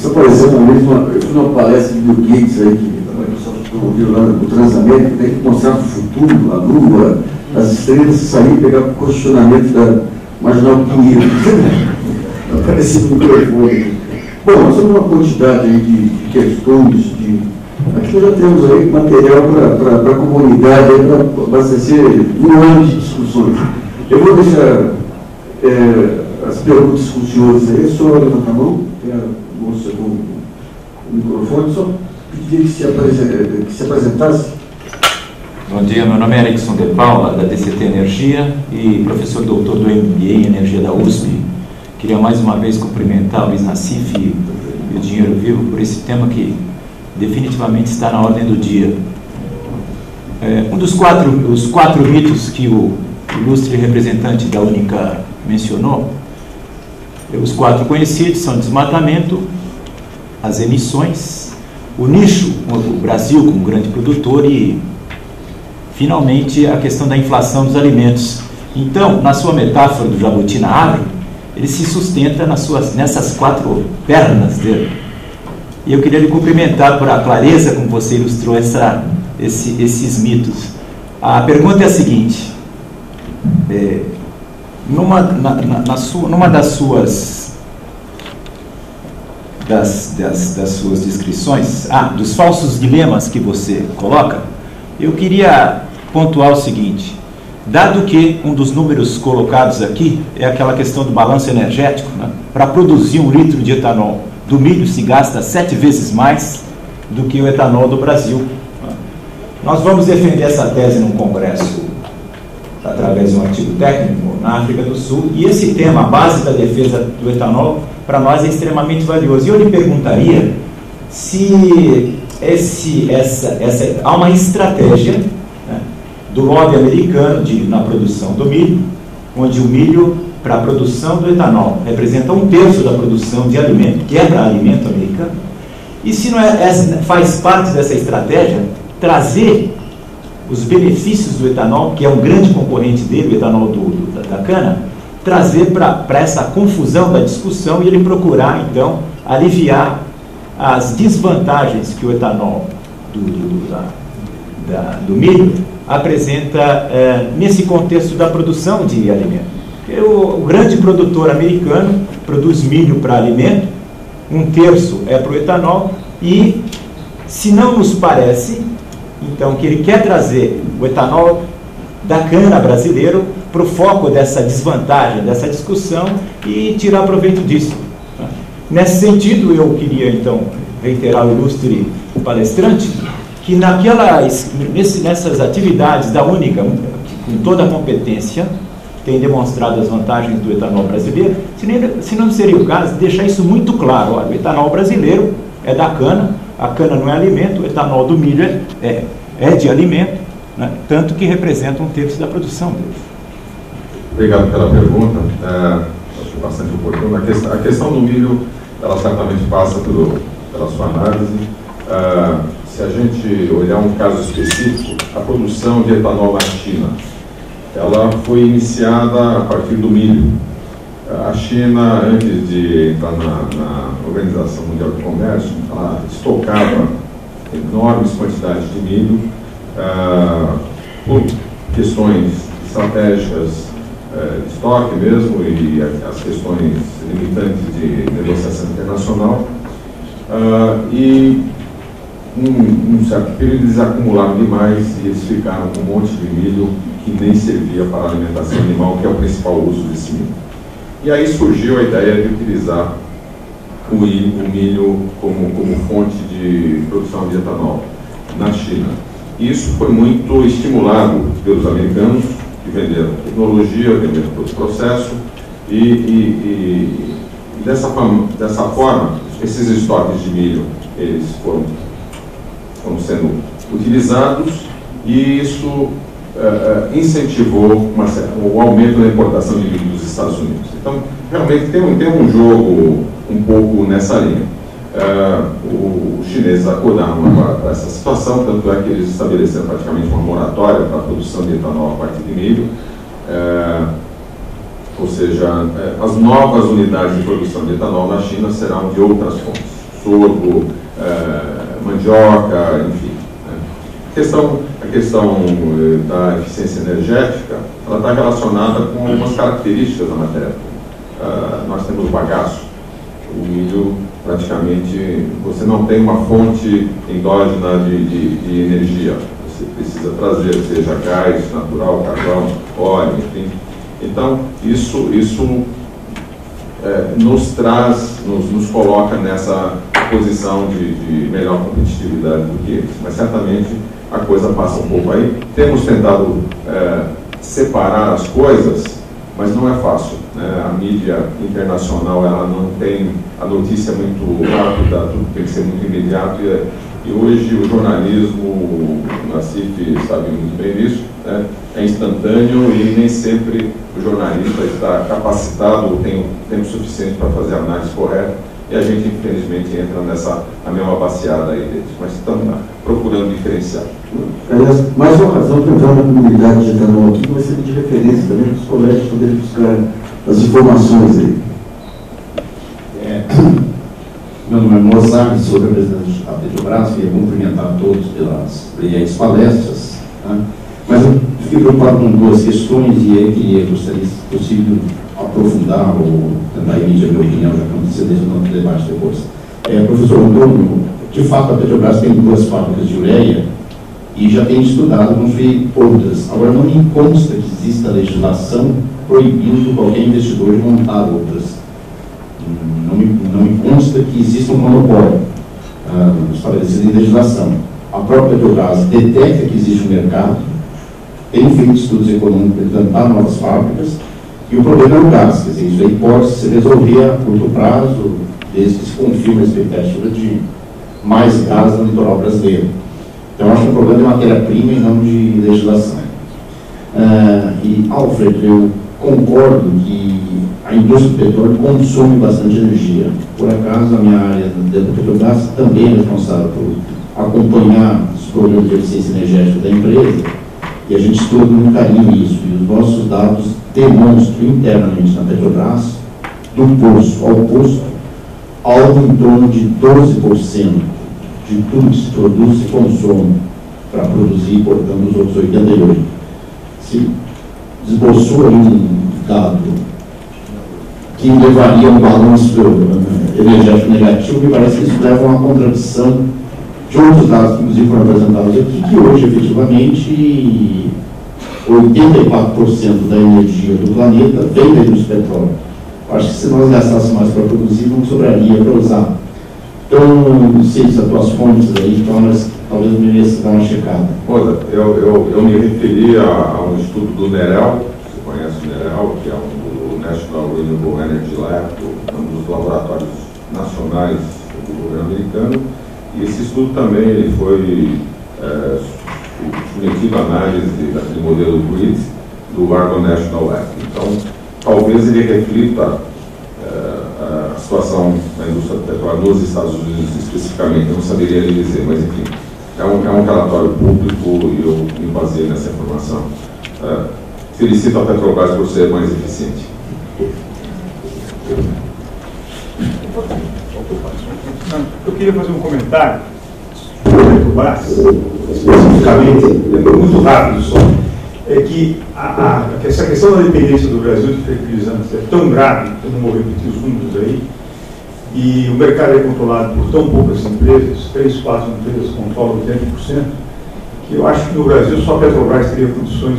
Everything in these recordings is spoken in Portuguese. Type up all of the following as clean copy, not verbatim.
Isso apareceu uma vez, eu fui numa palestra de Bill Gates aí, que a pessoa promoveu lá no Transamérica, tem que mostrar o futuro, a Lua, as estrelas, sair e pegar o questionamento da Marginal Pinheiro. Apareceu no microfone. Bom, nós temos uma quantidade aí de questões, aqui nós já temos aí material para a comunidade, para abastecer um ano de discussões. Eu vou deixar as perguntas com os senhores aí, o senhor levanta a mão, tem a moça com o microfone, só pedir que se apresentasse. Bom dia, meu nome é Erickson de Paula, da DCT Energia e professor doutor do MBA em Energia da USP. Queria mais uma vez cumprimentar o Luiz Nassif e o Dinheiro Vivo por esse tema que definitivamente está na ordem do dia. Os quatro mitos que o ilustre representante da Única mencionou, os quatro conhecidos são desmatamento, as emissões, o nicho, o Brasil como grande produtor e, finalmente, a questão da inflação dos alimentos. Então, na sua metáfora do jabuti na árvore, ele se sustenta nessas quatro pernas dele. E eu queria lhe cumprimentar por a clareza como você ilustrou esses mitos. A pergunta é a seguinte: numa das suas descrições, dos falsos dilemas que você coloca, eu queria pontuar o seguinte: dado que um dos números colocados aqui é aquela questão do balanço energético, né? Para produzir 1 litro de etanol do milho se gasta 7 vezes mais do que o etanol do Brasil. Nós vamos defender essa tese num congresso através de um artigo técnico na África do Sul, e esse tema, a base da defesa do etanol, para nós é extremamente valioso. E eu lhe perguntaria se há uma estratégia, né, do lobby americano na produção do milho, onde o milho, para a produção do etanol, representa 1/3 da produção de alimento, que é para alimento americano, e se não faz parte dessa estratégia trazer os benefícios do etanol, que é um grande concorrente dele, o etanol da cana, trazer para essa confusão da discussão e ele procurar, então, aliviar as desvantagens que o etanol do milho apresenta nesse contexto da produção de alimento. O grande produtor americano produz milho para alimento, 1/3 é para o etanol, e se não nos parece, então, que ele quer trazer o etanol da cana brasileiro para o foco dessa desvantagem, dessa discussão, e tirar proveito disso. Nesse sentido, eu queria, então, reiterar o ilustre palestrante, que nessas atividades da Única, com toda a competência, tem demonstrado as vantagens do etanol brasileiro, se não seria o caso de deixar isso muito claro. Olha, o etanol brasileiro é da cana, a cana não é alimento, o etanol do milho é de alimento, né, tanto que representa 1/3 da produção dele. Obrigado pela pergunta, acho bastante oportuna. A questão do milho, ela certamente passa pela sua análise. Se a gente olhar um caso específico, a produção de etanol na China, ela foi iniciada a partir do milho. A China, antes de entrar na Organização Mundial do Comércio, ela estocava enormes quantidades de milho por questões estratégicas de estoque mesmo e as questões limitantes de negociação internacional. E num certo período eles acumularam demais e eles ficaram com um monte de milho que nem servia para a alimentação animal, que é o principal uso desse milho. E aí surgiu a ideia de utilizar o milho como fonte de produção de etanol na China. E isso foi muito estimulado pelos americanos, que venderam tecnologia, venderam todo o processo, e dessa forma, esses estoques de milho eles foram sendo utilizados, e isso incentivou o aumento da importação de milho dos Estados Unidos. Então, realmente tem um jogo um pouco nessa linha. Os chineses acordaram para essa situação, tanto é que eles estabeleceram praticamente uma moratória para a produção de etanol a partir de milho, ou seja, as novas unidades de produção de etanol na China serão de outras fontes. sorgo, mandioca, enfim. Né? A questão da eficiência energética, ela está relacionada com algumas características da matéria. Nós temos bagaço. O milho, praticamente, você não tem uma fonte endógena de energia. Você precisa trazer, seja gás natural, carvão, óleo, enfim. Então, isso nos coloca nessa posição de melhor competitividade do que eles. Mas, certamente, a coisa passa um pouco aí. Temos tentado separar as coisas, mas não é fácil. Né? A mídia internacional, ela não tem a notícia muito rápida, tudo tem que ser muito imediato, e hoje o jornalismo, o Nassif sabe muito bem disso, né? É instantâneo e nem sempre o jornalista está capacitado ou tem o tempo suficiente para fazer a análise correta, e a gente, infelizmente, entra na mesma baciada aí deles, mas estamos procurando diferenciar. Aliás, mais uma razão para entrar na comunidade de etanol aqui, vai ser de referência também para os colegas poderem buscar as informações aí. Meu nome é Mozart, sou representante da Petrobras, queria cumprimentar a todos pelas brilhantes palestras, tá? Mas eu fiquei preocupado com duas questões e aí gostaria, se possível, aprofundar ou tentar emitir a minha opinião, já que não precisa desse outro debate depois. Professor Antônio, de fato a Petrobras tem 2 fábricas de ureia e já tem estudado construir outras. Agora, não me consta que exista legislação proibindo qualquer investidor de montar outras. Não me consta que exista um monopólio estabelecido em legislação. A própria Petrobras detecta que existe um mercado, tem feito estudos econômicos para implantar novas fábricas, e o problema é o gás. Quer dizer, isso aí pode se resolver a curto prazo, desde que se confirme a expectativa de mais gás no litoral brasileiro. Então, eu acho que o problema é matéria-prima e não de legislação. E, Alfred, eu concordo que a indústria do petróleo consome bastante energia. Por acaso, a minha área dentro da Petrobras também é responsável por acompanhar os programas de eficiência energética da empresa, e a gente estuda com muito carinho isso, e os nossos dados demonstram internamente na Petrobras, do poço ao posto, algo em torno de 12% de tudo que se produz se consome para produzir, portanto, os outros 88%. Se esboçou aí um dado que levaria a um balanço energético negativo, me parece que isso leva a uma contradição de outros dados que, inclusive, foram apresentados aqui, que hoje, efetivamente, 84% da energia do planeta vem da indústria do petróleo. Acho que se nós gastássemos mais para produzir, não sobraria para usar. Então, não sei se as tuas fontes aí, então, mas talvez mereça dar uma checada. Olha, eu me referi a um estudo do NEREL, você conhece o NEREL, que é do National Renewable Energy Lab, um dos laboratórios nacionais do governo americano, e esse estudo também ele foi submetido à análise daquele modelo GRID do Argonne National Lab. Então, talvez ele reflita a situação da indústria do petróleo nos Estados Unidos especificamente, eu não saberia lhe dizer, mas enfim, é um relatório público e eu me baseei nessa informação. Felicito a Petrobras por ser mais eficiente. Eu queria fazer um comentário sobre a Petrobras, especificamente, muito rápido só. É que essa questão da dependência do Brasil de fertilizantes é tão grave, eu não vou repetir os números aí, e o mercado é controlado por tão poucas empresas, 3, 4 empresas controlam 80%, que eu acho que no Brasil só a Petrobras teria condições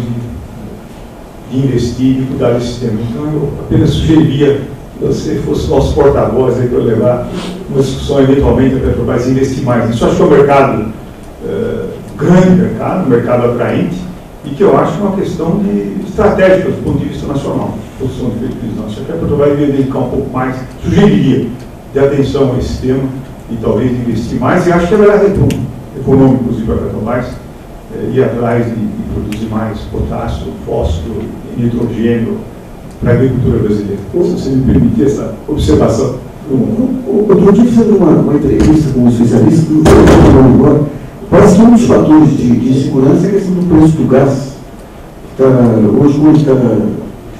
de investir e cuidar desse tema. Então eu apenas sugeriria que você fosse nosso porta-voz para levar uma discussão eventualmente a Petrobras investir mais. Isso eu acho que é um mercado, grande mercado atraente, e que eu acho uma questão estratégica do ponto de vista nacional, produção de fertilizantes. Acho que a Petrobras deveria dedicar um pouco mais, sugeriria, de atenção a esse tema e talvez investir mais, e acho que haverá retorno econômico, inclusive, para a Petrobras, ir atrás de produzir mais potássio, fósforo, nitrogênio para a agricultura brasileira. Se você me permitir essa observação. Outro dia, fazendo uma entrevista com um especialista do governo, parece que um dos fatores de segurança é a questão do preço do gás. Hoje está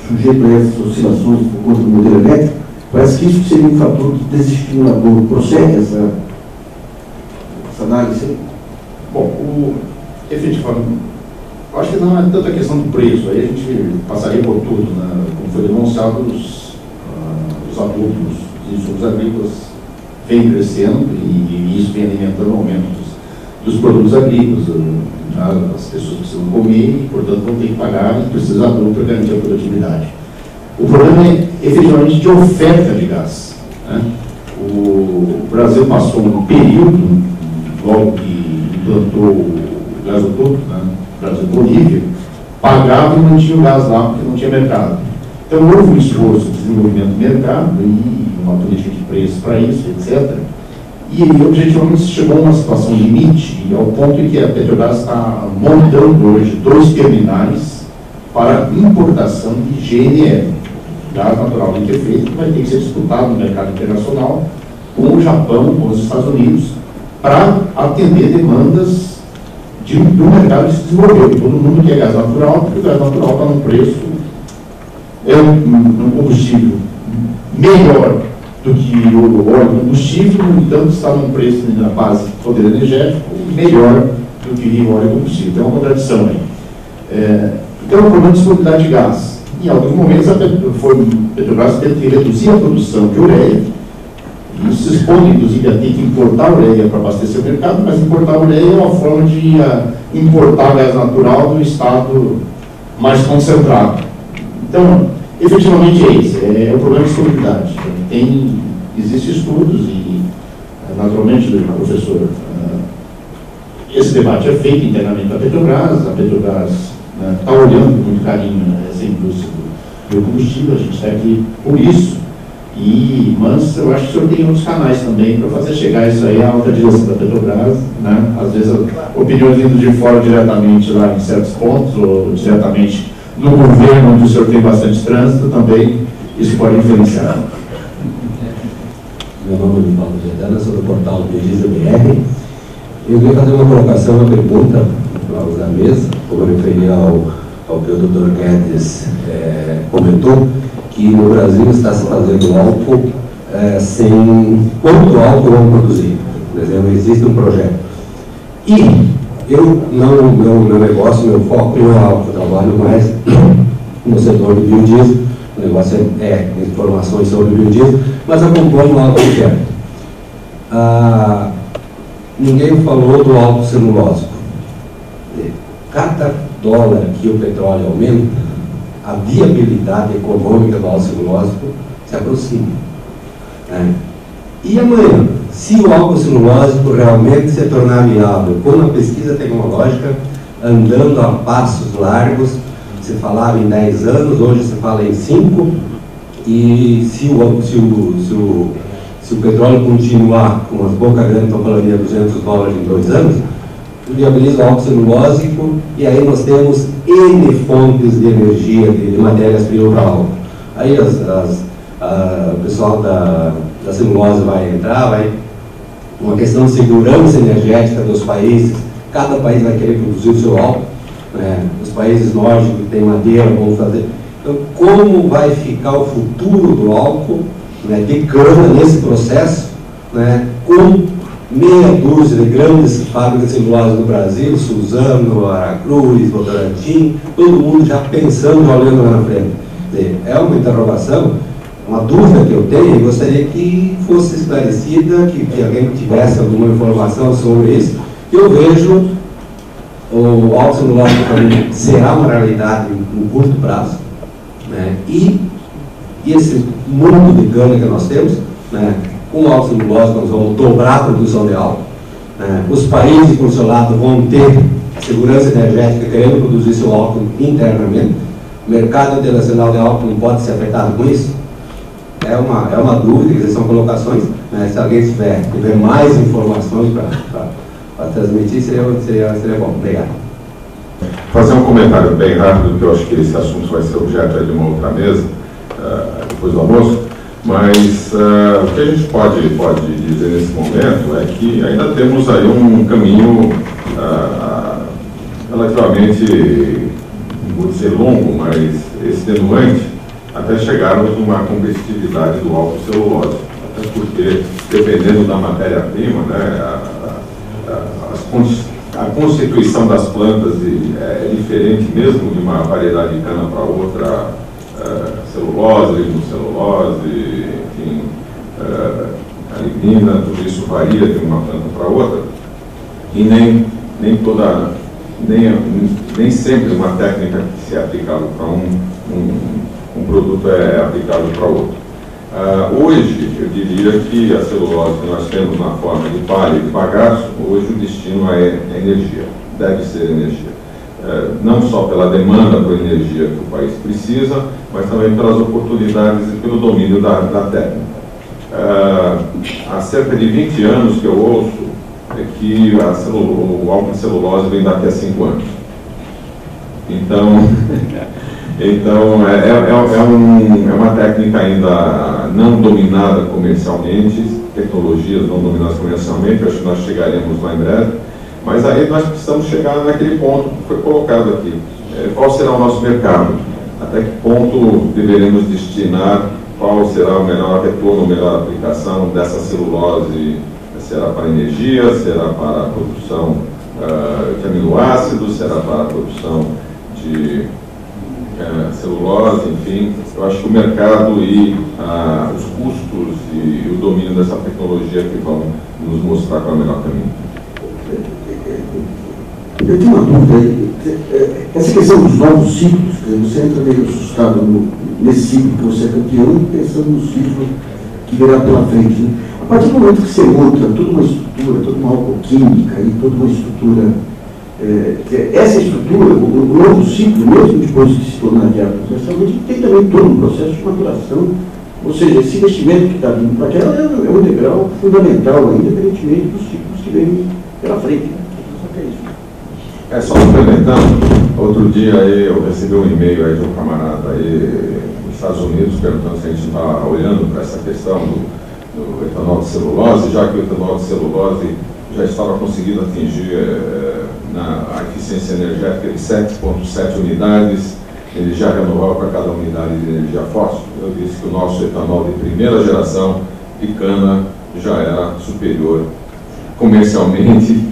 sujeito a essas oscilações por conta do modelo elétrico, Parece que isso seria um fator desestimulador. Procede essa análise? Bom, efetivamente, eu acho que não é tanta questão do preço, aí a gente passaria por tudo, né? Como foi demonstrado, os adultos e os insumos agrícolas vêm crescendo e isso vem alimentando o aumento dos produtos agrícolas. As pessoas precisam comer e, portanto, vão ter que pagar e precisam de adulto para garantir a produtividade. O problema é, efetivamente, de oferta de gás, né? O Brasil passou um período, logo que implantou o gasoduto, né? Brasil-Bolívia, pagava e mantinha o gás lá porque não tinha mercado. Então houve um esforço de desenvolvimento do mercado e uma política de preço para isso, etc. E objetivamente chegou a uma situação limite, ao ponto em que a Petrobras está montando hoje 2 terminais para importação de GNL, gás natural liquefeito, que vai ter que ser disputado no mercado internacional com o Japão, com os Estados Unidos, para atender demandas do mercado que se desenvolveu. Todo mundo quer gás natural, porque o gás natural está num preço, é um combustível melhor do que o óleo combustível, no entanto está num preço na base de poder energético melhor do que o óleo combustível. Então é uma contradição aí. Então é um problema de disponibilidade de gás. Em alguns momentos a Petrobras teve que reduzir a produção de ureia. Isso se expõe, inclusive, a ter que importar ureia para abastecer o mercado, mas importar ureia é uma forma de importar gás natural do estado mais concentrado. Então, efetivamente é isso, é o problema de disponibilidade. Existem estudos e, naturalmente, professor, esse debate é feito internamente a Petrobras está olhando com muito carinho essa indústria do combustível, a gente está aqui por isso. Mas eu acho que o senhor tem outros canais também para fazer chegar isso aí à alta direção da Petrobras, né? Às vezes opiniões vindo de fora diretamente lá em certos pontos, ou diretamente no governo, onde o senhor tem bastante trânsito, também isso pode influenciar. Meu nome é Paulo Gedana, sou do portal Pesquisa BR. Eu queria fazer uma colocação, uma pergunta para os da mesa, como eu referi ao que o Dr. Guedes comentou, que no Brasil está se fazendo álcool sem quanto álcool vão produzir. Por exemplo, existe um projeto. E meu negócio, meu foco não é álcool, eu trabalho mais no setor do biodiesel, o negócio é informações sobre o biodiesel, mas acompanho o álcool de perto. Ninguém falou do álcool celulósico. Cada dólar que o petróleo aumenta, a viabilidade econômica do álcool celulósico se aproxima. E amanhã, se o álcool celulósico realmente se tornar viável, com a pesquisa tecnológica andando a passos largos, se falava em 10 anos, hoje se fala em 5, e se o petróleo continuar com as bocas grandes, estão falando de $200 em 2 anos, viabiliza o álcool celulósico, e aí nós temos N fontes de energia, de matérias-primas para álcool. Aí o pessoal da celulose vai entrar, uma questão de segurança energética dos países, cada país vai querer produzir o seu álcool, né? Os países nórdicos que têm madeira vão fazer. Então, como vai ficar o futuro do álcool, né, de cana nesse processo, né, com meia dúzia de grandes fábricas de celulose no Brasil, Suzano, Aracruz, Votorantim, todo mundo já pensando, já olhando lá na frente. É uma interrogação, uma dúvida que eu tenho, e gostaria que fosse esclarecida, que alguém tivesse alguma informação sobre isso. Eu vejo o álcool celulósico também será uma realidade no curto prazo, né? E esse mundo de cana que nós temos, né, com o álcool celulósico nós vamos dobrar a produção de álcool. Os países, por seu lado, vão ter segurança energética querendo produzir seu álcool internamente. O mercado internacional de álcool não pode ser afetado com isso. É uma dúvida, são colocações. Né? Se alguém tiver mais informações para transmitir, seria bom. Obrigado. Fazer um comentário bem rápido, porque eu acho que esse assunto vai ser objeto de uma outra mesa, depois do almoço. Mas o que a gente pode dizer nesse momento é que ainda temos aí um caminho relativamente, não vou dizer longo, mas extenuante, até chegarmos numa competitividade do álcool celulose. Até porque, dependendo da matéria-prima, né, a constituição das plantas é diferente mesmo de uma variedade de cana para outra, celulose, lignocelulose, enfim, a lignina, tudo isso varia de uma planta para outra, e nem sempre uma técnica que se é aplicável para um produto é aplicável para outro. Hoje, eu diria que a celulose que nós temos na forma de palha e de bagaço, hoje o destino é energia, deve ser energia. Não só pela demanda por energia que o país precisa, mas também pelas oportunidades e pelo domínio da técnica. Há cerca de 20 anos que eu ouço que o álcool de celulose vem daqui a 5 anos. Então é uma técnica ainda não dominada comercialmente, tecnologias não dominadas comercialmente, eu acho que nós chegaremos lá em breve, mas aí nós precisamos chegar naquele ponto que foi colocado aqui. Qual será o nosso mercado? Até que ponto deveremos destinar, qual será o melhor retorno, a melhor aplicação dessa celulose? Será para energia, será para a produção de aminoácidos, será para a produção de celulose, enfim. Eu acho que o mercado e os custos e o domínio dessa tecnologia que vão nos mostrar qual é o melhor caminho. Eu tenho uma dúvida aí. Essa questão dos novos ciclos, você entra meio assustado nesse ciclo que você é campeão e pensando no ciclo que virá pela frente, né? A partir do momento que você monta toda uma estrutura, toda uma alcoquímica e toda uma estrutura, essa estrutura, o novo ciclo, mesmo depois de se tornar viável comercialmente, tem também todo um processo de maturação, ou seja, esse investimento que está vindo para cá é um degrau fundamental, independentemente dos ciclos que vêm pela frente. Né? Só que é isso. Só complementando, outro dia aí eu recebi um e-mail aí de um camarada aí nos Estados Unidos perguntando se a gente está olhando para essa questão do etanol de celulose, já que o etanol de celulose já estava conseguindo atingir a eficiência energética de 7,7 unidades, energia renovável para cada unidade de energia fóssil. Eu disse que o nosso etanol de primeira geração de cana já era superior comercialmente,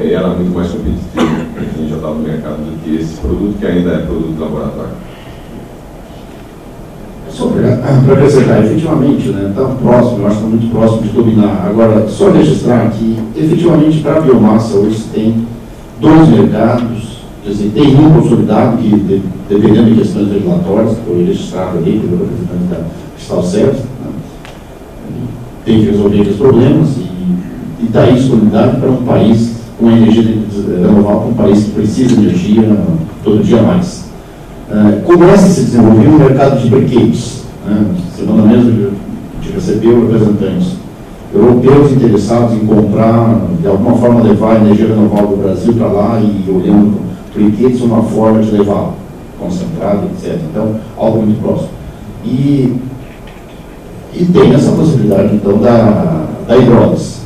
era muito mais competitivo, enfim, já estava no mercado do que esse produto, que ainda é produto de laboratório. Só para acrescentar, efetivamente, né, está próximo, eu acho que está muito próximo de dominar. Agora, só registrar que, efetivamente, para a biomassa, hoje tem 2 mercados, quer dizer, tem um consolidado, que, dependendo de questões regulatórias, que foi registrado ali pelo representante da Cristal, né, tem que resolver aqueles problemas e está aí disponibilidade para um país com energia renovável, um país que precisa de energia todo dia mais. Começa a se desenvolver um mercado de brinquedos. Semana mesmo a gente recebeu representantes europeus interessados em comprar, de alguma forma levar a energia renovável do Brasil para lá e olhando brinquedos uma forma de levá-la, concentrado, etc. Então, algo muito próximo. E tem essa possibilidade, então, da hidrólise.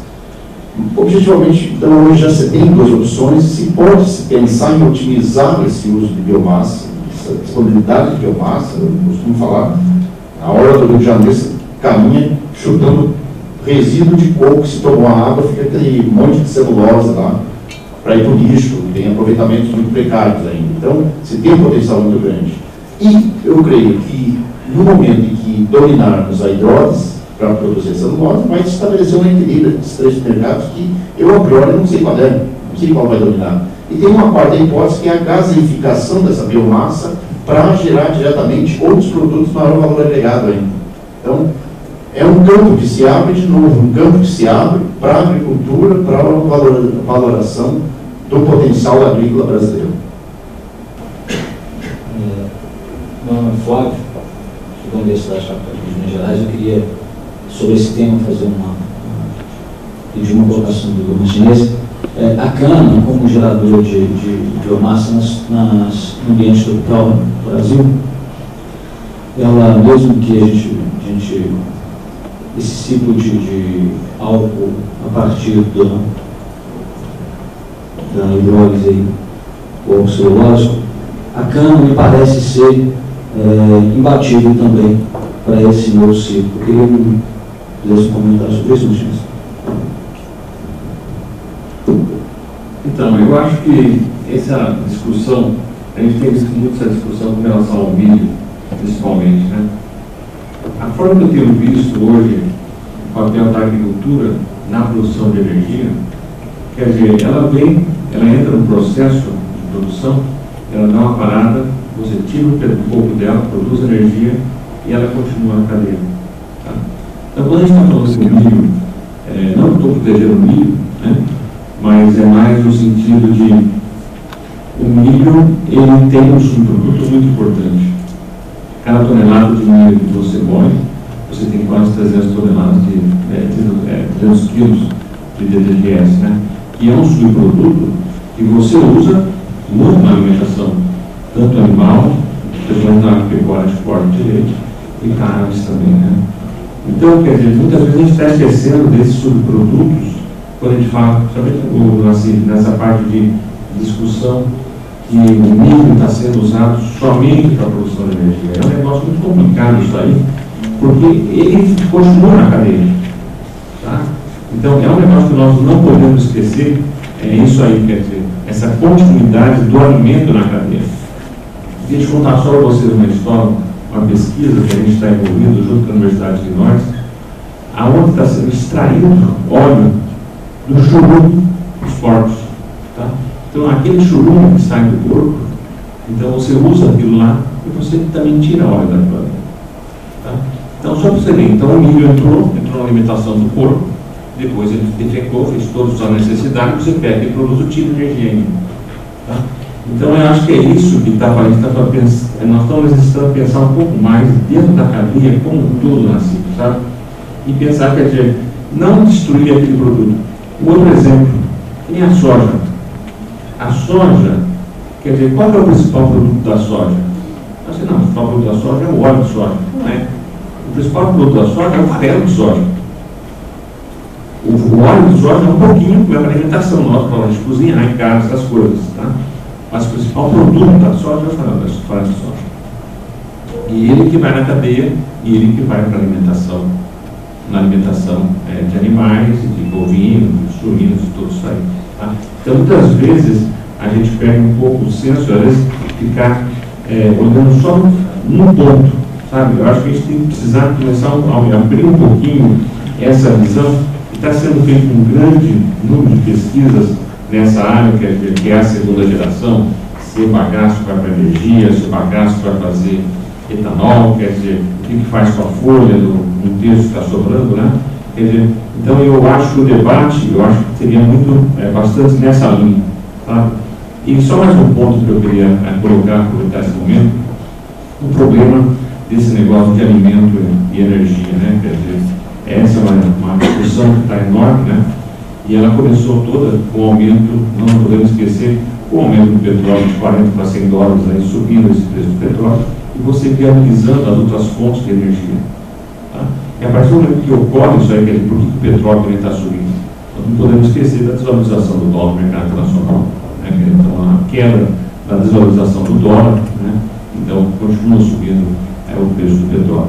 Objetivamente, então, hoje já se tem 2 opções e se pode se pensar em otimizar esse uso de biomassa, essa disponibilidade de biomassa. Eu costumo falar, na hora do Rio de Janeiro, você caminha chutando resíduo de coco, que se tomou a água, fica aquele monte de celulose lá para ir para o lixo, tem aproveitamentos muito precários ainda. Então, se tem um potencial muito grande. E eu creio que, no momento em que dominarmos a hidrólise para produzir celulose, vai estabelecer um equilíbrio entre esses 3 mercados que eu, a priori, não sei qual é, não sei qual vai dominar. E tem uma parte da hipótese que é a gaseificação dessa biomassa para gerar diretamente outros produtos de maior valor agregado ainda. Então, é um campo que se abre de novo, um campo que se abre para a agricultura, para a valoração do potencial agrícola brasileiro. Meu nome é Flávio, sou da Universidade Católica de Minas Gerais. Eu queria, sobre esse tema, pedir uma colocação do Martinez. A cana, como gerador de biomassa no ambiente tropical do Brasil, ela, mesmo que a gente esse ciclo de álcool a partir da hidrólise, o álcool celulósico, a cana me parece ser imbatível também para esse novo ciclo. Eu queria que pudesse comentar sobre isso, Luciano. Então, eu acho que essa discussão, a gente tem visto muito essa discussão com relação ao milho, principalmente, né? A forma que eu tenho visto hoje o papel da agricultura na produção de energia, quer dizer, ela entra no processo de produção, ela dá uma parada, você tira um pouco dela, produz energia e ela continua na cadeia. Tá? Então, quando a gente está falando do milho, não estou protegendo o milho, né? Mas é mais no sentido de o milho, ele tem um subproduto muito importante. Cada tonelada de milho que você moe, você tem quase 300 toneladas de 300 quilos de DDGS, né? Que é um subproduto que você usa muito na alimentação, tanto animal, questão da pecuária de corte de leite e carnes também, né? Então, quer dizer, muitas vezes a gente está esquecendo desses subprodutos quando a gente fala, principalmente assim, nessa parte de discussão que o milho está sendo usado somente para a produção de energia. É um negócio muito complicado isso aí, porque ele continua na cadeia. Tá? Então, é um negócio que nós não podemos esquecer, é isso aí, quer dizer, essa continuidade do alimento na cadeia. Deixa eu contar só para vocês uma história, uma pesquisa que a gente está envolvido junto com a Universidade de Illinois, aonde está sendo extraído óleo do churume dos porcos. Tá? Então, aquele churume que sai do porco, então você usa aquilo lá e você também tira óleo daquilo ali. Tá? Então, só para você ver, então o milho entrou na alimentação do porco, depois ele defecou, fez toda a sua necessidade, você pega e produz o tipo de energia ainda. Tá? Então, eu acho que é isso que está falando, nós estamos necessitando pensar um pouco mais dentro da cadeia como um todo na ciclo, sabe? E pensar, quer dizer, não destruir aquele produto. Um outro exemplo, tem a soja. A soja, quer dizer, qual é o principal produto da soja? Assim, não, o principal produto da soja é o óleo de soja. Não é. O principal produto da soja é o farelo de soja. O óleo de soja é um pouquinho para a alimentação nossa, para a gente cozinhar em casa, essas coisas. Tá? Mas o principal produto da soja é o farelo de soja. E ele que vai na cadeia, e ele que vai para a alimentação. Na alimentação de animais, de bovinos, de suínos, de tudo isso aí. Tá? Então, muitas vezes, a gente perde um pouco o senso, às vezes, ficar olhando só num ponto, sabe? Eu acho que a gente tem que precisar começar a abrir um pouquinho essa visão. Está sendo feito um grande número de pesquisas nessa área, que é a segunda geração, se o bagaço vai para energia, se o bagaço vai fazer etanol, quer dizer, o que faz com a folha no texto que está sobrando, né? Quer dizer, então eu acho que o debate, eu acho que seria muito, bastante nessa linha, tá? E só mais um ponto que eu queria aproveitar esse momento, o problema desse negócio de alimento e energia, né? Quer dizer, essa é uma discussão que está enorme, né? E ela começou toda com o aumento, não podemos esquecer, o aumento do petróleo de 40 para 100 dólares, aí, subindo esse preço do petróleo, e você viabilizando as outras fontes de energia. Tá? E a partir do momento que ocorre isso aí, por que o petróleo também está subindo? Nós não podemos esquecer da desvalorização do dólar no mercado internacional. Né? Então, a queda da desvalorização do dólar, né? Então, continua subindo o preço do petróleo.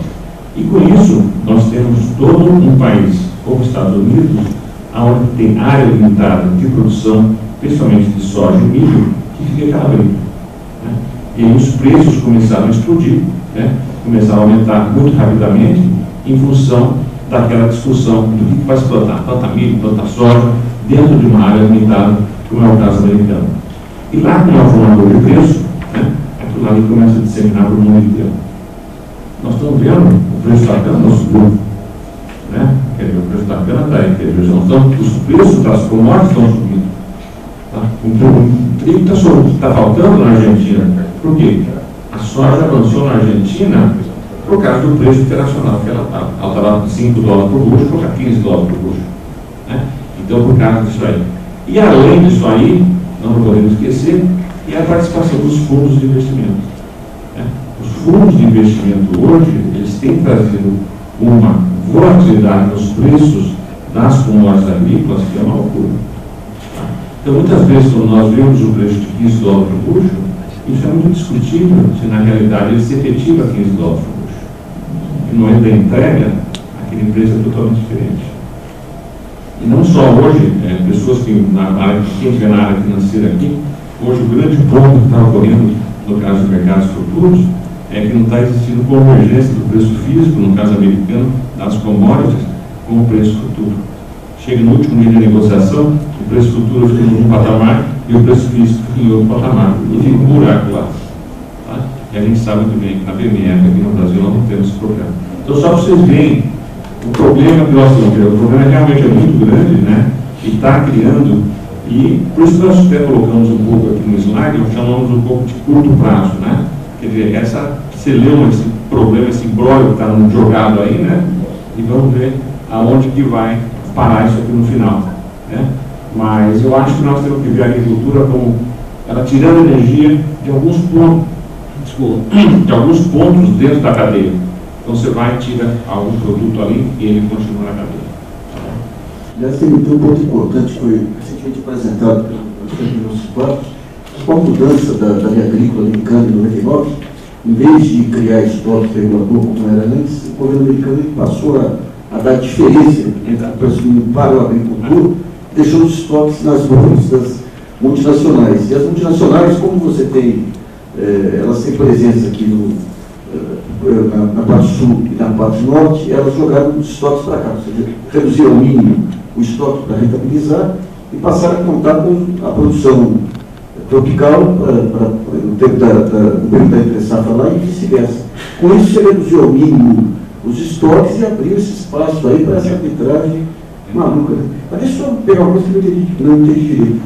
E com isso, nós temos todo um país, como os Estados Unidos, onde tem área limitada de produção, principalmente de soja e milho, que fica calabrito. Né? E aí os preços começaram a explodir, né? Começaram a aumentar muito rapidamente em função daquela discussão do que vai se plantar, plantar milho, plantar soja, dentro de uma área limitada, como é o caso americano. E lá com o formador de preço, né? Aquilo ali começa a disseminar para o mundo inteiro. Nós estamos vendo o preço da cana não subiu, né? Quer dizer, o preço da cana está aí, quer dizer, os preços das commodities estão subindo. Tá? O trigo está faltando na Argentina. Por quê? A soja avançou na Argentina por causa do preço internacional que ela estava. Ela estava de 5 dólares por bucho para 15 dólares por bucho. Né? Então, por causa disso aí. E além disso aí, não podemos esquecer, é a participação dos fundos de investimento. Né? Os fundos de investimento hoje, eles têm trazido uma volatilidade nos preços das commodities agrícolas que é uma loucura. Tá? Então, muitas vezes, quando nós vemos o preço de 15 dólares por bucho, Isso é muito discutível se na realidade ele se efetiva aqui em Esdófilo hoje. E no momento da entrega, aquela empresa é totalmente diferente. E não só hoje, pessoas que quem estiver na área financeira aqui, hoje o grande ponto que está ocorrendo no caso dos mercados futuros é que não está existindo convergência do preço físico, no caso americano, das commodities, com o preço futuro. Chega no último dia de negociação, o preço futuro fica em um patamar e o preço físico fica em outro patamar. E fica um buraco lá. Tá? E a gente sabe muito bem que na BMF, aqui no Brasil, nós não temos esse problema. Então, só para vocês verem o problema que nós temos, o problema realmente é muito grande, né? E está criando, e por isso nós até colocamos um pouco aqui no slide, nós chamamos um pouco de curto prazo, né? Quer dizer, essa celeuma, esse problema, esse imbróglio que está jogado aí, né? E vamos ver aonde que vai parar isso aqui no final, né? Mas eu acho que nós temos que ver a agricultura como ela tirando energia de alguns pontos, de alguns pontos dentro da cadeia. Então você vai e tira algum produto ali e ele continua na cadeia. Aliás, tem um ponto importante que foi recentemente apresentado pelo Cipó, com a mudança da lei agrícola americana em 99, em vez de criar estoque regulador como era antes, o governo americano passou a dar diferença entre o preço mínimo para o agricultor, deixando os estoques nas mãos das multinacionais. E as multinacionais, como você tem, elas têm presença aqui na parte sul e na parte norte, elas jogaram os estoques para cá, ou seja, reduziram ao mínimo o estoque para rentabilizar e passaram a contar com a produção tropical no tempo do período da entre-safra lá e vice-versa. Com isso, você reduziu ao mínimo os estoques e abriu esse espaço aí para essa arbitragem maluca. Mas deixa eu só pegar uma coisa que eu não entendi direito.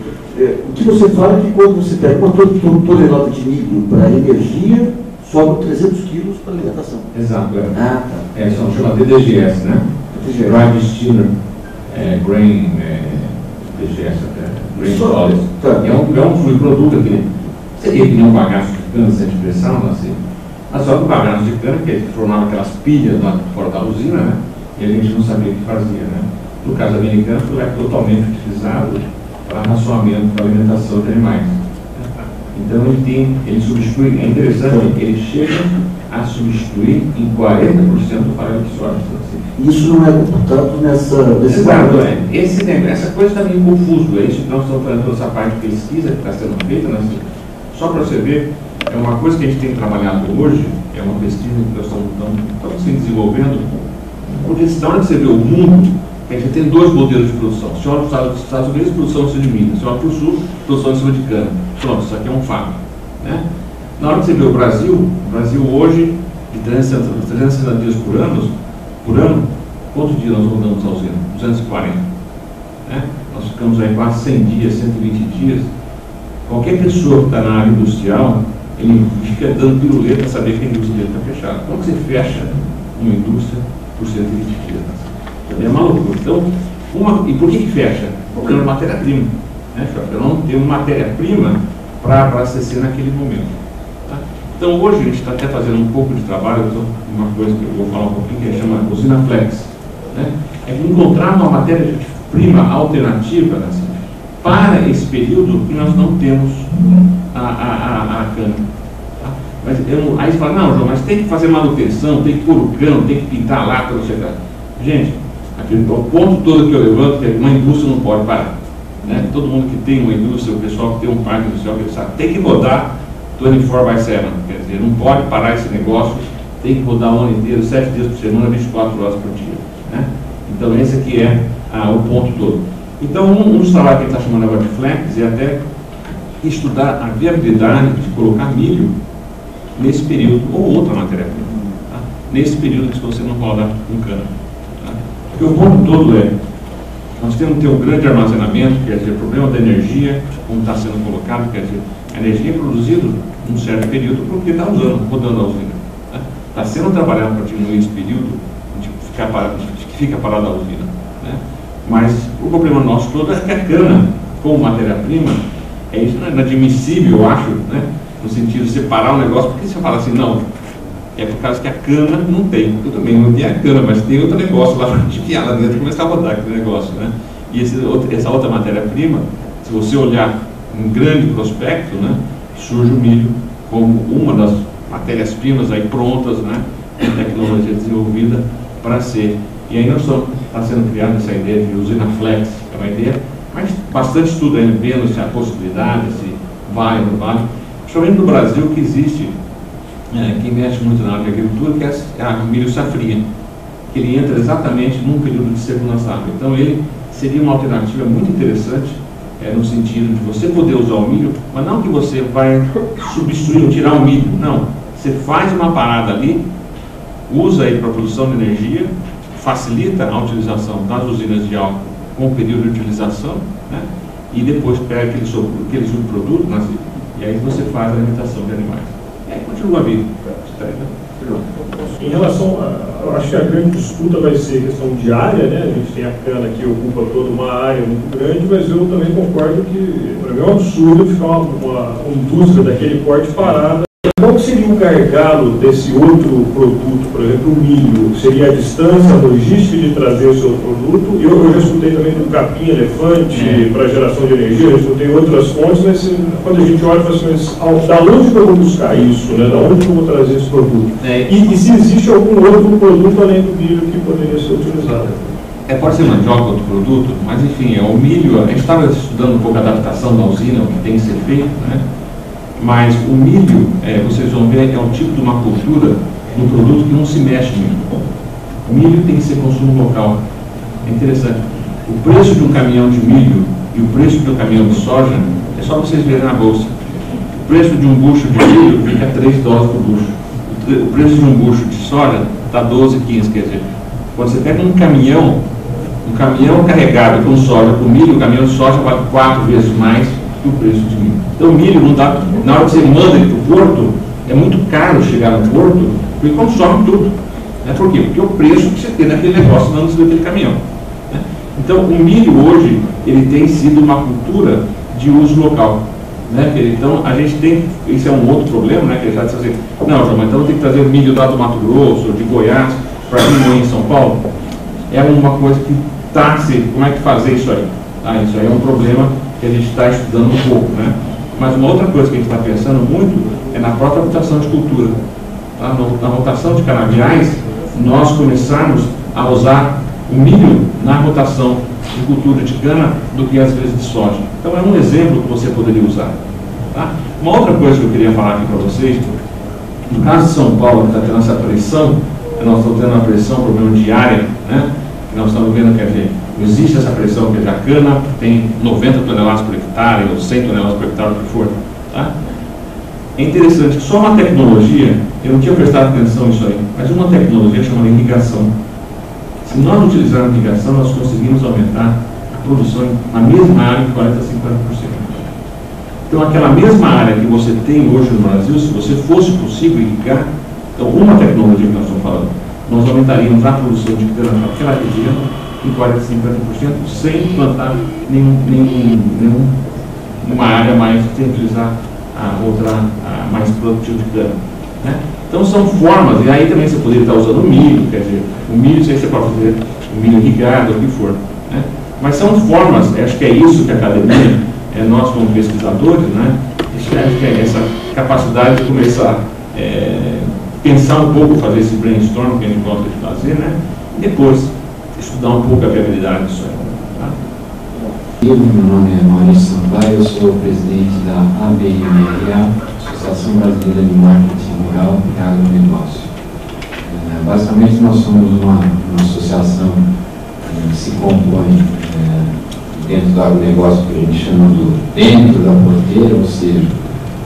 O que você fala é que quando você pega uma tonelada de milho para energia, sobram 300 quilos para alimentação. Exato. Ah, tá. São chamados DDGS, né? Dry Distiller Grain DDGS, Grain Solids. Tá. É um subproduto aqui. Seria que nem um bagaço de cana sem pressão, assim. Mas só que o bagaço de cana, que formava aquelas pilhas lá fora da usina, né? E a gente não sabia o que fazia, né? No caso americano, foi totalmente utilizado para racionamento, para alimentação de animais. Então ele substitui, é interessante, ele chega a substituir em 40% do farelo de soja. Isso não é computado nesse Exato, essa coisa está meio confuso, é isso que nós estamos fazendo toda essa parte de pesquisa que está sendo feita, né? Só para você ver, é uma coisa que a gente tem trabalhado hoje, é uma pesquisa que nós estamos se desenvolvendo, porque na hora que você vê o mundo, a gente tem dois modelos de produção. Se olha para os Estados Unidos, produção em cima de milho. Se olha para o Sul, produção em cima de cana. Pronto, isso aqui é um fato. Né? Na hora que você vê o Brasil hoje, de 360 dias por ano, quantos dias nós rodamos a usina? 240. Né? Nós ficamos aí quase 100 dias, 120 dias. Qualquer pessoa que está na área industrial, ele fica dando piruleta para saber que a indústria dele está fechada. Como que você fecha uma indústria por 120 dias? É uma loucura. Então, e por que fecha? Problema de matéria-prima. Né, eu não tenho matéria-prima para abastecer naquele momento. Tá? Então, hoje a gente está até fazendo um pouco de trabalho, uma coisa que eu vou falar um pouquinho, que chama usina flex. Né? É encontrar uma matéria-prima alternativa, assim, para esse período que nós não temos a cana. Tá? Mas aí você fala, não, João, mas tem que fazer manutenção, tem que pôr o cano, tem que pintar a lata, não sei o que. Gente, o ponto todo que eu levanto é que uma indústria não pode parar. Né? Todo mundo que tem uma indústria, o pessoal que tem um parque industrial, que sabe, tem que rodar 24/7. Quer dizer, não pode parar esse negócio, tem que rodar o ano inteiro, 7 dias por semana, 24 horas por dia. Né? Então esse aqui é o ponto todo. Então um dos trabalhos que a gente está chamando agora de flex é até estudar a viabilidade de colocar milho nesse período, ou outra matéria-prima, tá? Nesse período que você não roda com cana. Porque o ponto todo nós temos que ter um grande armazenamento, quer dizer, o problema da energia, como está sendo colocado, quer dizer, a energia é produzida num certo período porque está rodando a usina. Está sendo trabalhado para diminuir esse período de que fica parada a usina. Né? Mas o problema nosso todo é que a cana, como matéria-prima, isso não é inadmissível, eu acho, né? No sentido de separar o negócio, porque você fala assim, não, é por causa que a cana não tem. Tudo bem, não tem a cana, mas tem outro negócio lá para enfiar lá dentro e começar a rodar aquele negócio, né? E essa outra matéria-prima, se você olhar um grande prospecto, né, surge o milho como uma das matérias-primas aí prontas, né, com tecnologia desenvolvida para ser. E aí está sendo criada essa ideia de usina flex, que é uma ideia, mas bastante estudo ainda, vendo se há possibilidade, se vai ou não vai. Principalmente no Brasil, que existe, quem mexe muito na área de agricultura, que é a milho safrinha, que ele entra exatamente num período de seco na safra. Então ele seria uma alternativa muito interessante, no sentido de você poder usar o milho, mas não que você vai substituir ou tirar o milho, não. Você faz uma parada ali, usa aí para a produção de energia, facilita a utilização das usinas de álcool com o período de utilização, né? E depois pega aquele subproduto, e aí você faz a alimentação de animais. E aí continua a vida. Em relação eu acho que a grande disputa vai ser a questão de área, né? A gente tem a cana que ocupa toda uma área muito grande, mas eu também concordo que, para mim, é um absurdo ficar uma indústria daquele porte parada. Qual seria o gargalo desse outro produto, por exemplo, o milho? Seria a distância, a logística de trazer o seu produto? Eu já escutei também do capim elefante para geração de energia, eu escutei outras fontes, mas quando a gente olha, fala assim, mas da onde que eu vou buscar isso? Né? Da onde que eu vou trazer esse produto? E se existe algum outro produto além do milho que poderia ser utilizado? Pode ser mandioca, outro produto, mas enfim, o milho, a gente estava estudando um pouco a adaptação da usina, o que tem que ser feito, né? Mas o milho, vocês vão ver, é um tipo de uma cultura no produto que não se mexe muito. O milho tem que ser consumo local. É interessante. O preço de um caminhão de milho e o preço de um caminhão de soja é só vocês verem na bolsa. O preço de um bucho de milho fica $3 por bucho. O preço de um bucho de soja está 12, 15. Quer dizer, quando você pega um caminhão carregado com soja, com milho, o caminhão de soja vale 4 vezes mais o preço de milho. Então o milho não dá, na hora que você manda ele para o porto, é muito caro chegar no porto, porque consome tudo. Por quê? Porque o preço que você tem naquele negócio não daquele caminhão. Então o milho hoje, ele tem sido uma cultura de uso local. Então a gente tem, isso é um outro problema, que ele já diz assim, não, João, mas então tem que trazer milho lá do Mato Grosso, de Goiás, para vir em São Paulo. É uma coisa que está se, como é que fazer isso aí? Isso aí é um problema que a gente está estudando um pouco, Mas uma outra coisa que a gente está pensando muito é na própria rotação de cultura. Na rotação de canaviais, nós começarmos a usar o milho na rotação de cultura de cana do que às vezes de soja. Então é um exemplo que você poderia usar. Uma outra coisa que eu queria falar aqui para vocês, no caso de São Paulo, que está tendo essa pressão, nós estamos tendo uma pressão, um problema de área, que nós estamos vendo, quer dizer, existe essa pressão, que a cana tem 90 toneladas por hectare, ou 100 toneladas por hectare, o que for. É interessante que só uma tecnologia, eu não tinha prestado atenção nisso aí, mas uma tecnologia chamada irrigação. Se nós utilizarmos irrigação, nós conseguimos aumentar a produção na mesma área de 40% a 50%. Então, aquela mesma área que você tem hoje no Brasil, se você fosse possível irrigar, então uma tecnologia que nós estamos falando, nós aumentaríamos a produção de cana naquela região em 40% a 50%, sem plantar nenhuma área mais, sem utilizar a outra mais produtiva de cana. Então são formas, e aí também você poderia estar usando milho, quer dizer, o milho você pode fazer o milho irrigado, o que for. Mas são formas, acho que é isso que a academia, nós como pesquisadores, acho que é essa capacidade de começar pensar um pouco, fazer esse brainstorm que a gente gosta de fazer, e depois estudar um pouco a viabilidade disso aí. Meu nome é Maurício Sampaio, eu sou o presidente da ABMRA, Associação Brasileira de Marketing Rural e Agronegócio. Basicamente, nós somos uma associação que se compõe dentro do agronegócio, que a gente chama do dentro da porteira, ou seja,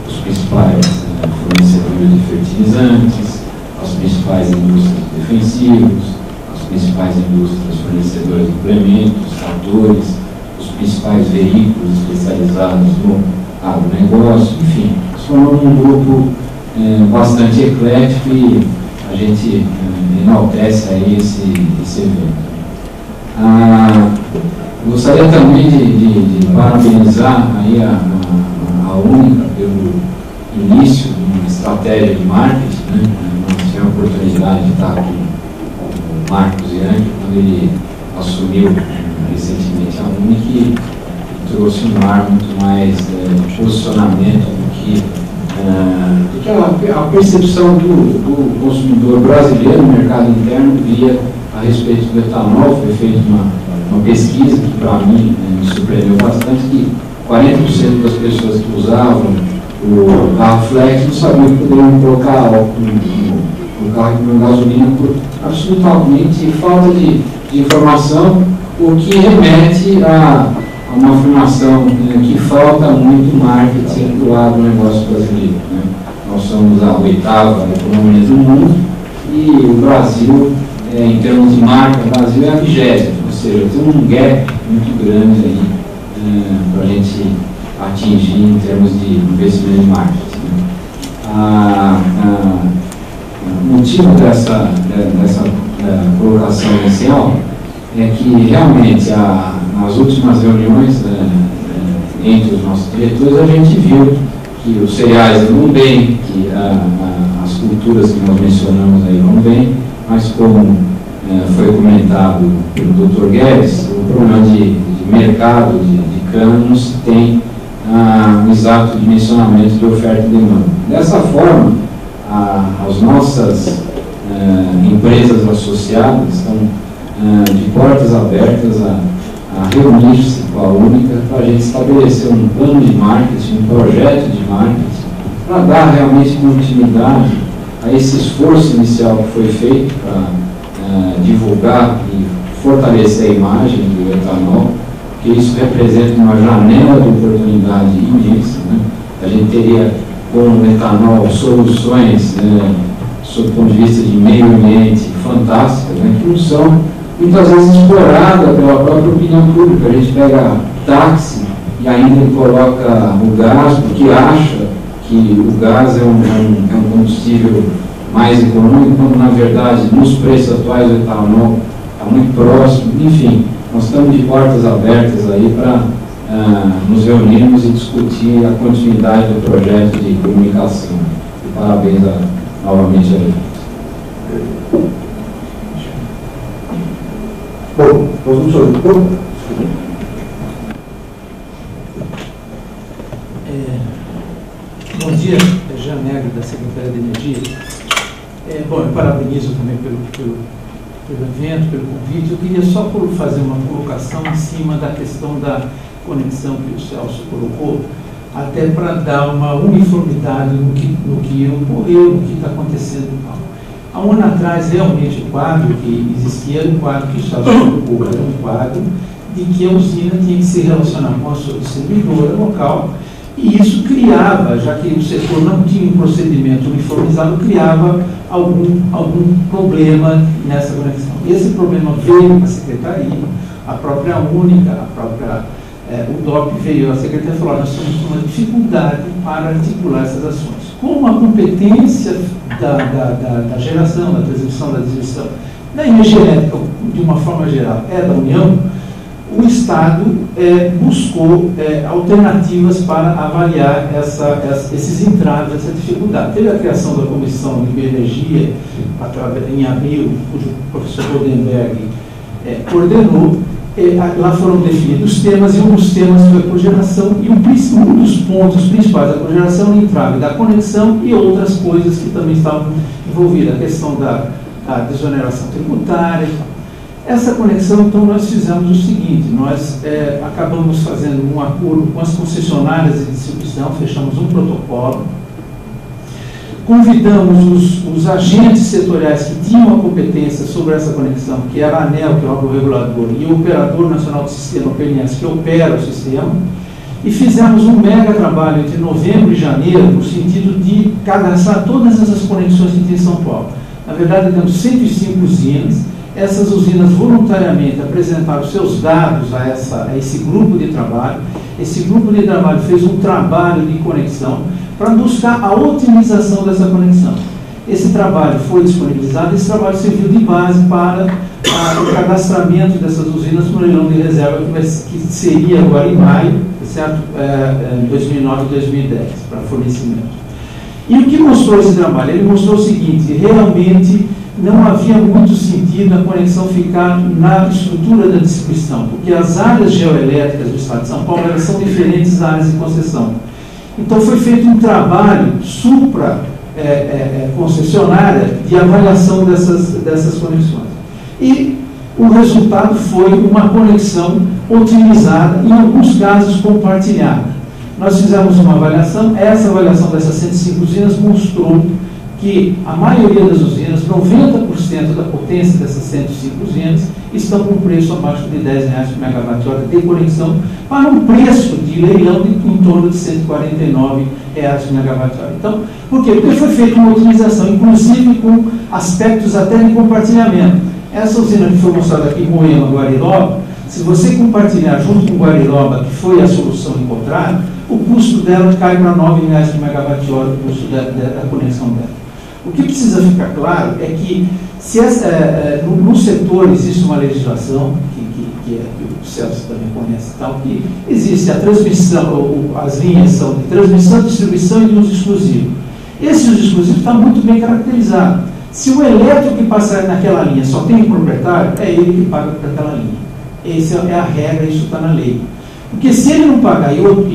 os principais fornecedores de fertilizantes, as principais indústrias defensivos, as principais indústrias fornecedoras de implementos, tratores, os principais veículos especializados no agronegócio, enfim, formamos um grupo bastante eclético e a gente enaltece aí esse evento. Gostaria também de parabenizar aí a UNICA pelo início de uma estratégia de marketing, Nós tivemos a oportunidade de estar aqui com o Marcos Yankee, quando ele assumiu recentemente a UNIC, trouxe um ar muito mais posicionamento do que Porque a percepção do consumidor brasileiro no mercado interno via a respeito do etanol. Foi feita uma pesquisa que, para mim, me surpreendeu bastante, que 40% das pessoas que usavam o carro flex não sabiam que poderiam colocar álcool no carro com gasolina por absolutamente falta de informação, o que remete a uma afirmação que falta muito marketing do agronegócio brasileiro. Né? Nós somos a 8ª economia do mundo e o Brasil, em termos de marca, o Brasil é a 20ª, ou seja, tem um gap muito grande aí para a gente atingir em termos de investimento em marketing. Né? O motivo dessa colocação inicial é que realmente nas últimas reuniões entre os nossos diretores a gente viu que os cereais vão bem, que as culturas que nós mencionamos aí vão bem, mas como foi comentado pelo Dr. Guedes, o problema de mercado de cana não se tem um exato dimensionamento de oferta e demanda. Dessa forma, as nossas empresas associadas estão de portas abertas a reunir-se com a Única para a gente estabelecer um plano de marketing, um projeto de marketing, para dar realmente continuidade a esse esforço inicial que foi feito para divulgar e fortalecer a imagem do etanol, porque isso representa uma janela de oportunidade imensa. Né? A gente teria com o etanol soluções, sob o ponto de vista de meio ambiente, fantásticas, né? Que não são muitas vezes exploradas pela própria opinião pública. A gente pega táxi e ainda coloca o gás porque acha que o gás é um combustível mais econômico, quando na verdade nos preços atuais o etanol está muito próximo. Enfim, nós estamos de portas abertas aí para nos reunirmos e discutir a continuidade do projeto de comunicação. E parabéns novamente a ele. Bom, nós vamos fazer Bom dia, Jean Negro, da Secretaria de Energia. Bom, eu parabenizo também pelo evento, pelo convite. Eu queria só fazer uma colocação em cima da questão da conexão que o Celso colocou, até para dar uma uniformidade no que ocorreu, no que está acontecendo. Há um ano atrás, realmente, o quadro que existia era um quadro que o Celso colocou, era um quadro de que a usina tinha que se relacionar com a sua distribuidora local, e isso criava, já que o setor não tinha um procedimento uniformizado, criava algum problema nessa conexão. Esse problema veio para a Secretaria, a própria Única, o DOP veio, a Secretaria falou, nós temos uma dificuldade para articular essas ações. Como a competência da geração, da transmissão, da distribuição da energia elétrica, de uma forma geral, é da União, o Estado buscou alternativas para avaliar esses entraves, essa dificuldade. Teve a criação da Comissão de Bioenergia, em abril, cujo professor Goldenberg coordenou. Lá foram definidos os temas, e um dos temas foi a cogeração, e um dos pontos principais da cogeração é o entrave da conexão e outras coisas que também estavam envolvidas, a questão da desoneração tributária. Essa conexão, então, nós fizemos o seguinte, nós acabamos fazendo um acordo com as concessionárias de distribuição, fechamos um protocolo, convidamos os agentes setoriais que tinham a competência sobre essa conexão, que era a ANEEL, que é o órgão regulador, e o Operador Nacional do Sistema, o PNS, que opera o sistema, e fizemos um mega trabalho entre novembro e janeiro, no sentido de cadastrar todas essas conexões que tem em São Paulo. Na verdade, temos 105 usinas. Essas usinas voluntariamente apresentaram seus dados a esse grupo de trabalho. Esse grupo de trabalho fez um trabalho de conexão para buscar a otimização dessa conexão. Esse trabalho foi disponibilizado, esse trabalho serviu de base para o cadastramento dessas usinas no leilão de reserva, que seria agora em maio, certo? 2009 e 2010, para fornecimento. E o que mostrou esse trabalho? Ele mostrou o seguinte, realmente não havia muito sentido a conexão ficar na estrutura da distribuição, porque as áreas geoelétricas do Estado de São Paulo elas são diferentes das áreas de concessão. Então foi feito um trabalho concessionária de avaliação dessas conexões. E o resultado foi uma conexão otimizada, em alguns casos compartilhada. Nós fizemos uma avaliação, essa avaliação dessas 105 usinas mostrou que a maioria das usinas, 90% da potência dessas 105 usinas, estão com um preço abaixo de R$10 por megawatt-hora de conexão, para um preço de leilão em torno de R$149 por megawatt-hora. Então, por quê? Porque foi feita uma otimização, inclusive com aspectos até de compartilhamento. Essa usina que foi mostrada aqui, Moema, Guariroba, se você compartilhar junto com Guariroba, que foi a solução encontrada, o custo dela cai para R$9 por megawatt-hora, o custo da conexão dela. O que precisa ficar claro é que se no setor existe uma legislação, que o Celso também conhece, tal, que existe a transmissão, as linhas são de transmissão, distribuição e uso exclusivo. Esse uso exclusivo está muito bem caracterizado. Se o elétrico que passar naquela linha só tem um proprietário, é ele que paga por aquela linha. Essa é a regra, isso está na lei. Porque se ele não pagar o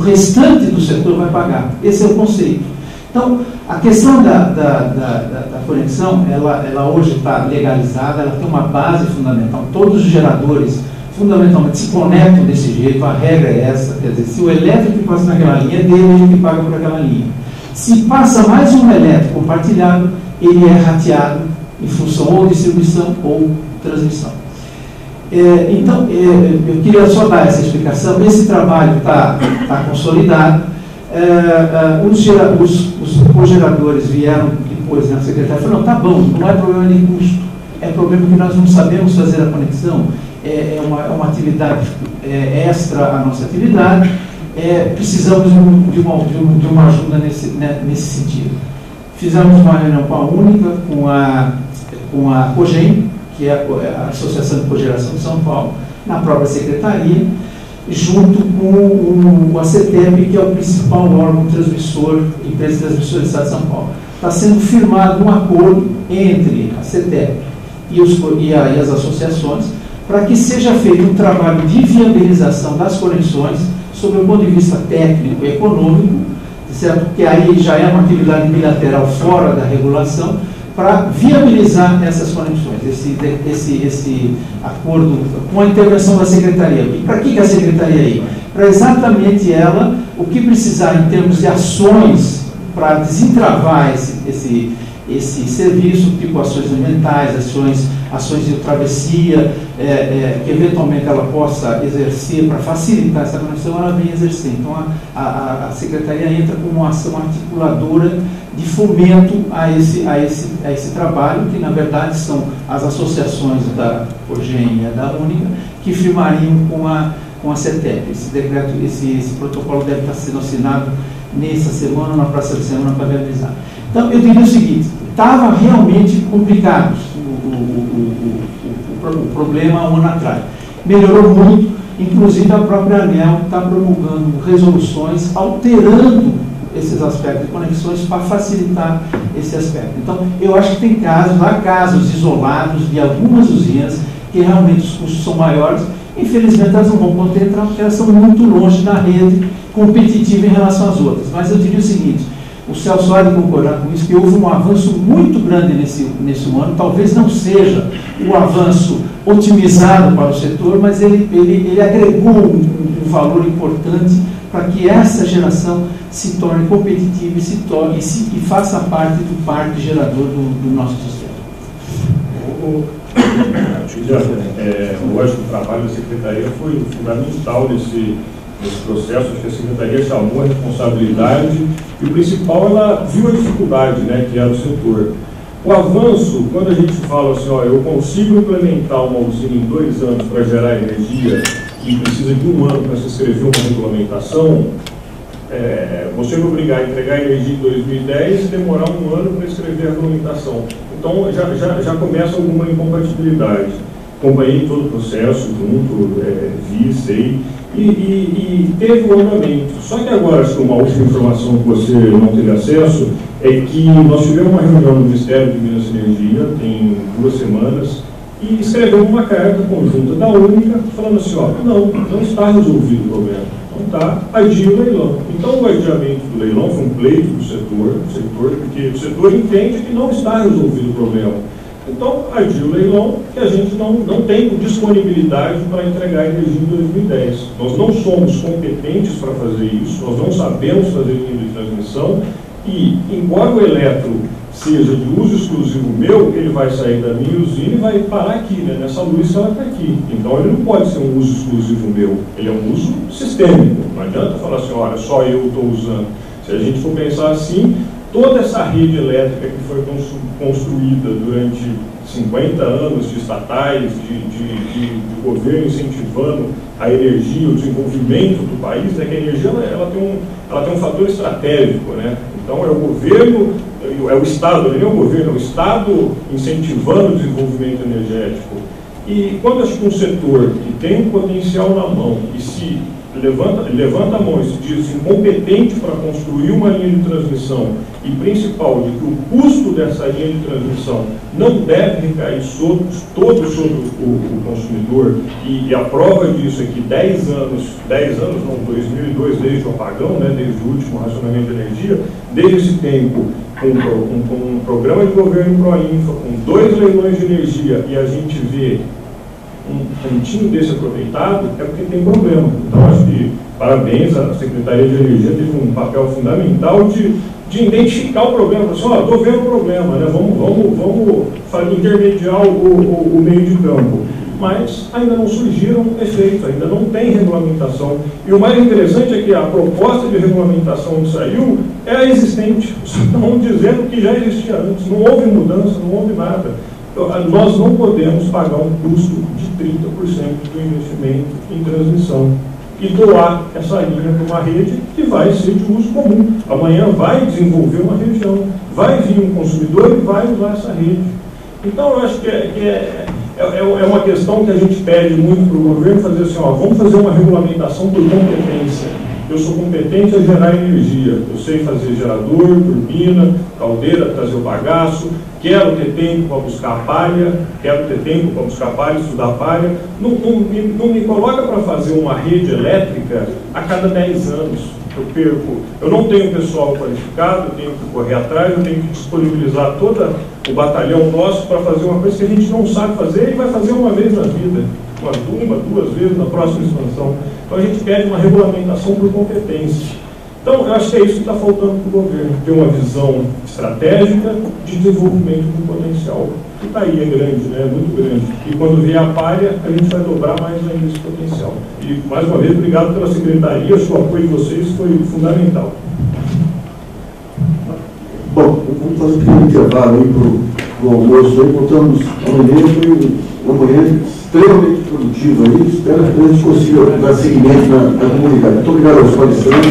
restante do setor vai pagar. Esse é o conceito. Então, a questão da conexão, ela hoje está legalizada, ela tem uma base fundamental. Todos os geradores, fundamentalmente, se conectam desse jeito, a regra é essa. Quer dizer, se o elétrico que passa naquela linha é dele, ele que paga por aquela linha. Se passa mais um elétrico compartilhado, ele é rateado em função ou distribuição ou transmissão. Então, eu queria só dar essa explicação. Esse trabalho está consolidado. Os cogeradores vieram depois na secretaria e falaram, não, tá bom, não é problema de custo, é problema que nós não sabemos fazer a conexão, é uma atividade extra à nossa atividade, precisamos de uma ajuda nesse sentido. Fizemos uma reunião com a Única, com a COGEM, que é a Associação de Cogeração de São Paulo, na própria secretaria, junto com o ACTEP, que é o principal órgão transmissor, empresa transmissora do Estado de São Paulo. Está sendo firmado um acordo entre a ACTEP e as associações, para que seja feito um trabalho de viabilização das conexões, sob o ponto de vista técnico e econômico, certo? Porque aí já é uma atividade bilateral fora da regulação, para viabilizar essas conexões, esse acordo com a intervenção da Secretaria. E para que a Secretaria aí? Para exatamente ela, o que precisar em termos de ações para desentravar esse serviço, tipo ações ambientais, ações de travessia, que eventualmente ela possa exercer para facilitar essa conexão, ela vem exercer. Então a Secretaria entra com uma ação articuladora de fomento a esse trabalho, que na verdade são as associações da COGEM e da Única, que firmariam com a CETEP. Esse decreto, esse protocolo deve estar sendo assinado nessa semana, na próxima semana, para viabilizar. Então, eu diria o seguinte, estava realmente complicado o problema há um ano atrás. Melhorou muito, inclusive a própria ANEEL está promulgando resoluções alterando esses aspectos de conexões para facilitar esse aspecto. Então, eu acho que há casos isolados de algumas usinas que realmente os custos são maiores. Infelizmente, elas não vão poder entrar porque elas estão muito longe da rede competitiva em relação às outras. Mas eu diria o seguinte, o Celso há de concordar com isso, que houve um avanço muito grande nesse ano, talvez não seja o avanço otimizado para o setor, mas ele agregou um valor importante para que essa geração se torne competitiva e faça parte do parque gerador do nosso sistema. Eu acho que o trabalho da Secretaria foi fundamental nesse processo. Acho que a Secretaria chamou a responsabilidade e o principal, ela viu a dificuldade, né, que era o setor. O avanço, quando a gente fala assim, eu consigo implementar uma usina em 2 anos para gerar energia e precisa de 1 ano para se escrever uma regulamentação, você me obrigar a entregar energia em 2010 e demorar 1 ano para escrever a regulamentação. Então já começa alguma incompatibilidade. Acompanhei todo o processo junto, vi, sei, e teve um andamento. Só que agora, acho que uma última informação que você não teve acesso é que nós tivemos uma reunião no Ministério de Minas e Energia, tem 2 semanas, e escreveu uma carta conjunta da Única, falando assim, ó, não está resolvido o problema, não está, adia o leilão. Então o adiamento do leilão foi um pleito do setor, porque o setor entende que não está resolvido o problema. Então, adia o leilão, que a gente não tem disponibilidade para entregar energia em 2010. Nós não somos competentes para fazer isso, nós não sabemos fazer linha de transmissão, e, embora o eletro seja de uso exclusivo meu, ele vai sair da minha usina e vai parar aqui, né, nessa luz que ela está aqui. Então, ele não pode ser um uso exclusivo meu, ele é um uso sistêmico. Não adianta falar assim, olha, só eu estou usando. Se a gente for pensar assim, toda essa rede elétrica que foi construída durante 50 anos de estatais, de governo incentivando a energia, o desenvolvimento do país, é que a energia ela tem um fator estratégico, né? Então é o governo, é o Estado, não é o governo, é o Estado incentivando o desenvolvimento energético. E quando acho que um setor que tem um potencial na mão e se levanta a mão e se diz incompetente para construir uma linha de transmissão, e principal, de que o custo dessa linha de transmissão não deve recair todo sobre o consumidor, e a prova disso é que 10 anos não, 2002, desde o apagão, né, desde o último racionamento de energia, desde esse tempo, com um programa de governo Proinfa, com 2 leilões de energia, e a gente vê um cantinho desse aproveitado, é porque tem problema. Então, acho que, parabéns, a Secretaria de Energia teve um papel fundamental de identificar o problema. Assim, estou vendo o problema, né? Vamos intermediar o meio de campo. Mas ainda não surgiram efeitos, ainda não tem regulamentação. E o mais interessante é que a proposta de regulamentação que saiu é a existente. Estão dizendo que já existia antes, não houve mudança, não houve nada. Nós não podemos pagar um custo de 30% do investimento em transmissão e doar essa linha para uma rede que vai ser de uso comum. Amanhã vai desenvolver uma região, vai vir um consumidor e vai usar essa rede. Então, eu acho que é uma questão que a gente pede muito para o governo, fazer assim, vamos fazer uma regulamentação por competência. Eu sou competente a gerar energia, eu sei fazer gerador, turbina, caldeira, trazer o bagaço, quero ter tempo para buscar palha, estudar palha. Não me coloca para fazer uma rede elétrica a cada 10 anos. Eu não tenho pessoal qualificado, eu tenho que correr atrás, eu tenho que disponibilizar todo o batalhão nosso para fazer uma coisa que a gente não sabe fazer e vai fazer uma vez na vida, uma, 2 vezes na próxima expansão. Então a gente pede uma regulamentação por competência. Então, eu acho que é isso que está faltando para o governo, ter uma visão estratégica de desenvolvimento do potencial. Que está aí, é grande, né? Muito grande. E quando vier a palha, a gente vai dobrar mais ainda esse potencial. E, mais uma vez, obrigado pela Secretaria, o apoio de vocês foi fundamental. Bom, vamos fazer um pequeno intervalo aí para o almoço. Aí voltamos amanhã, foi uma manhã extremamente produtiva aí. Espero que a gente consiga dar seguimento na comunidade. Muito obrigado aos palestrantes.